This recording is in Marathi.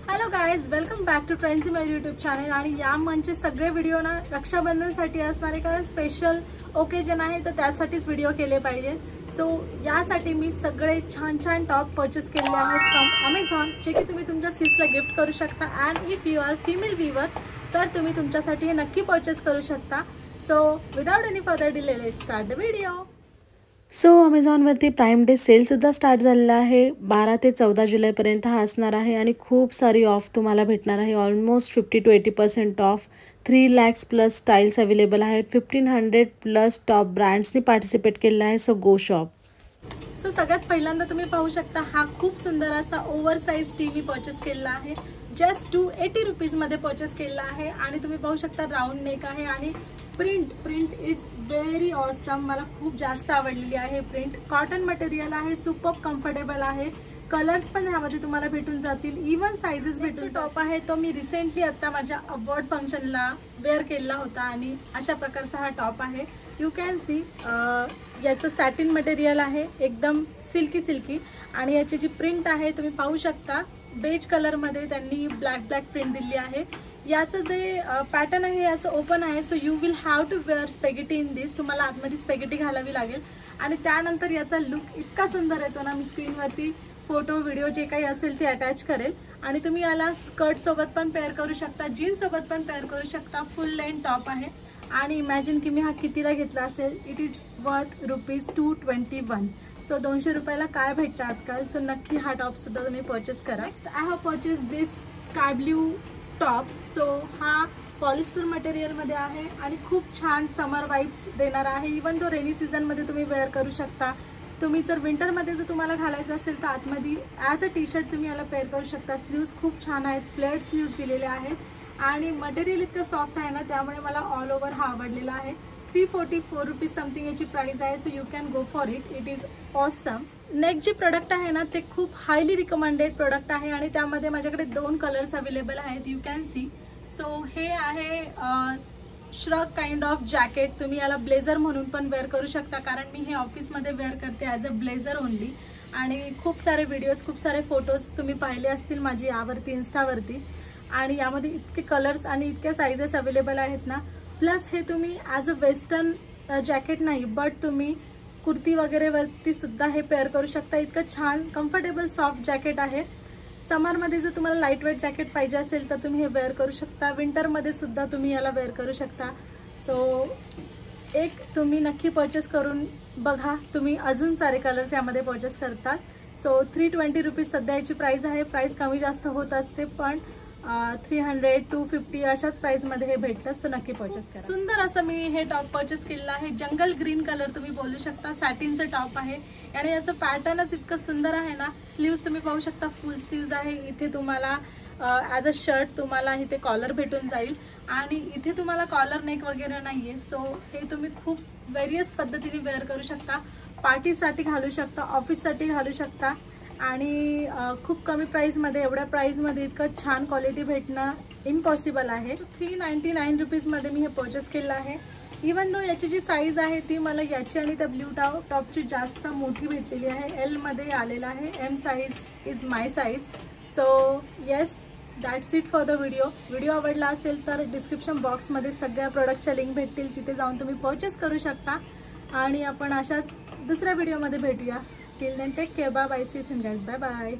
Hello guys, welcome back to trends in my YouTube channel. आणि या मंथचे सगळे व्हिडिओ ना रक्षाबंधनसाठी असणार आहे, कारण स्पेशल ओकेजन आहे, तर त्यासाठीच व्हिडिओ केले पाहिजे। सो यासाठी मी सगळे छान छान टॉप परचेस केले आहेत फ्रॉम अमेझॉन, जे की तुम्ही तुमच्या सिस्टरला गिफ्ट करू शकता। And if you are female viewer तर तुम्ही तुमच्यासाठी हे नक्की परचेस करू शकता। So without any further delay let's start the video. So अमेझॉनवरती प्राईम डे सेलसुद्धा स्टार्ट झालेला आहे। 12 ते 14 जुलैपर्यंत हा असणार आहे आणि खूप सारी ऑफ तुम्हाला भेटणार आहे। Almost 50 to 80% of. 3 lakhs plus styles available आहेत। 1500 प्लस टॉप ब्रँड्सनी पार्टिसिपेट केलेला आहे। सो गो शॉप। सो सगळ्यात पहिल्यांदा तुम्ही पाहू शकता, हा खूप सुंदर असा ओव्हरसाइज टीव्ही परचेस केलेला आहे। जस्ट 280 रुपीजमध्ये परचेस केलेला आहे। आणि तुम्ही पाहू शकता राऊंड नेक आहे आणि प्रिंट इज व्हेरी ऑसम। मला खूप जास्त आवडलेली आहे प्रिंट। कॉटन मटेरियल आहे, सुपर कम्फर्टेबल आहे। कलर्स पण ह्यामध्ये तुम्हाला भेटून जातील, इवन साइजेस भेटून। टॉप आहे तो मी रिसेंटली आता माझ्या अवॉर्ड फंक्शनला वेअर केला होता आणि अशा प्रकारचा हा टॉप आहे। यू कॅन सी याचं सॅटिन मटेरियल आहे, एकदम सिल्की आणि याची जी प्रिंट आहे तुम्ही पाहू शकता, बेज कलरमध्ये त्यांनी ब्लॅक प्रिंट दिली आहे। याचं जे पॅटर्न आहे असं ओपन आहे। So you will have to wear spaghetti in this. तुम्हाला आतमध्ये स्पेगेटी घालावी लागेल आणि त्यानंतर याचा लुक इतका सुंदर येतो ना, मी स्क्रीनवरती फोटो व्हिडिओ जे काही असेल ते अटॅच करेल। आणि तुम्ही याला स्कर्ट सोबत पण पेअर करू शकता, जीन्स सोबत पण पेअर करू शकता। फुल लेंथ टॉप आहे आणि इमॅजिन की मी हा कितीला घेतला असेल। It is worth ₹221। सो 200 रुपयाला काय भेटतं आजकाल। सो नक्की हा टॉप सुद्धा तुम्ही परचेस करा। Next I have purchase this sky blue top. So हा पॉलिस्टर मटेरियलमध्ये आहे आणि खूप छान समर वाइब्स देणार आहे। इवन तो रेनी सीझनमध्ये तुम्ही वेअर करू शकता। तुम्ही जर विंटरमध्ये जर तुम्हाला घालायचं असेल तर आतमध्ये ॲज अ टी शर्ट तुम्ही याला पेअर करू शकता। स्लीव्ज खूप छान आहेत, फ्लेअर्ड स्लीव्ज दिलेले आहेत आणि मटेरियल इतकं सॉफ्ट आहे ना, त्यामुळे मला ऑल ओव्हर हा आवडलेला आहे। 344 रुपीज समथिंग याची प्राइस आहे। So you can go for it is awesome. Next जे प्रोडक्ट आहे ना, ते खूप हायली रिकमेंडेड प्रोडक्ट आहे आणि त्यामध्ये माझ्याकडे 2 कलर्स अवेलेबल आहेत। You can see. सो हे आहे श्रग काइंड ऑफ जॅकेट। तुम्ही याला ब्लेझर म्हणून पण वेअर करू शकता, कारण मी हे ऑफिसमध्ये वेअर करते ॲज अ ब्लेझर ओनली। आणि खूप सारे व्हिडिओज, खूप सारे फोटोज तुम्ही पाहिले असतील माझी यावरती, इन्स्टावरती। आणि यामध्ये इतके कलर्स आणि इतके साइजेस अवेलेबल आहेत ना। प्लस हे तुम्ही ॲज अ वेस्टर्न जॅकेट नाही, बट तुम्ही कुर्ती वगैरे वरती सुद्धा हे पेअर करू शकता। इतकं छान कम्फर्टेबल सॉफ्ट जॅकेट आहे। समरमध्ये जर तुम्हाला लाईट वेट जॅकेट पाहिजे असेल तर तुम्ही हे वेअर करू शकता। विंटरमध्ये सुद्धा तुम्ही याला वेअर करू शकता। सो एक तुम्ही नक्की परचेस करून बघा। तुम्ही अजून सारे कलर्स यामध्ये परचेस करतात। सो 320 रुपीज सध्या याची प्राइस आहे। प्राइस कमी जास्त होत असते, पण 300, 250 अशाच प्राइसमध्ये हे भेटतं। सो नक्की परचेस करा। सुंदर असं मी हे टॉप परचेस केलेलं आहे। जंगल ग्रीन कलर तुम्ही बोलू शकता। सॅटिनचं टॉप आहे आणि याचं पॅटर्नच इतकं सुंदर आहे ना। स्लीव्ज तुम्ही पाहू शकता, फुल स्लीव्ज आहे। इथे तुम्हाला ॲज अ शर्ट तुम्हाला इथे कॉलर भेटून जाईल आणि इथे तुम्हाला कॉलर नेक वगैरे नाही आहे। सो हे तुम्ही खूप वेरियस पद्धतीने वेअर करू शकता। पार्टीसाठी घालू शकता, ऑफिससाठी घालू शकता आणि खूप कमी प्राईसमध्ये, एवढ्या प्राईसमध्ये इतकं छान क्वालिटी भेटणं इम्पॉसिबल आहे। 399 रुपीजमध्ये मी हे परचेस केलं आहे। इवन दो याची जी साईज आहे ती मला याची आणि त्या ब्ल्यू टॉपची जास्त मोठी भेटलेली आहे। एलमध्ये आलेला आहे। M size is my size. So yes, that's it for the video आवडला असेल तर डिस्क्रिप्शन बॉक्समध्ये सगळ्या प्रोडक्टच्या लिंक भेटतील, तिथे जाऊन तुम्ही परचेस करू शकता। आणि आपण अशाच दुसऱ्या व्हिडिओमध्ये भेटूया। Till then take care, bye bye, see you soon guys, bye bye.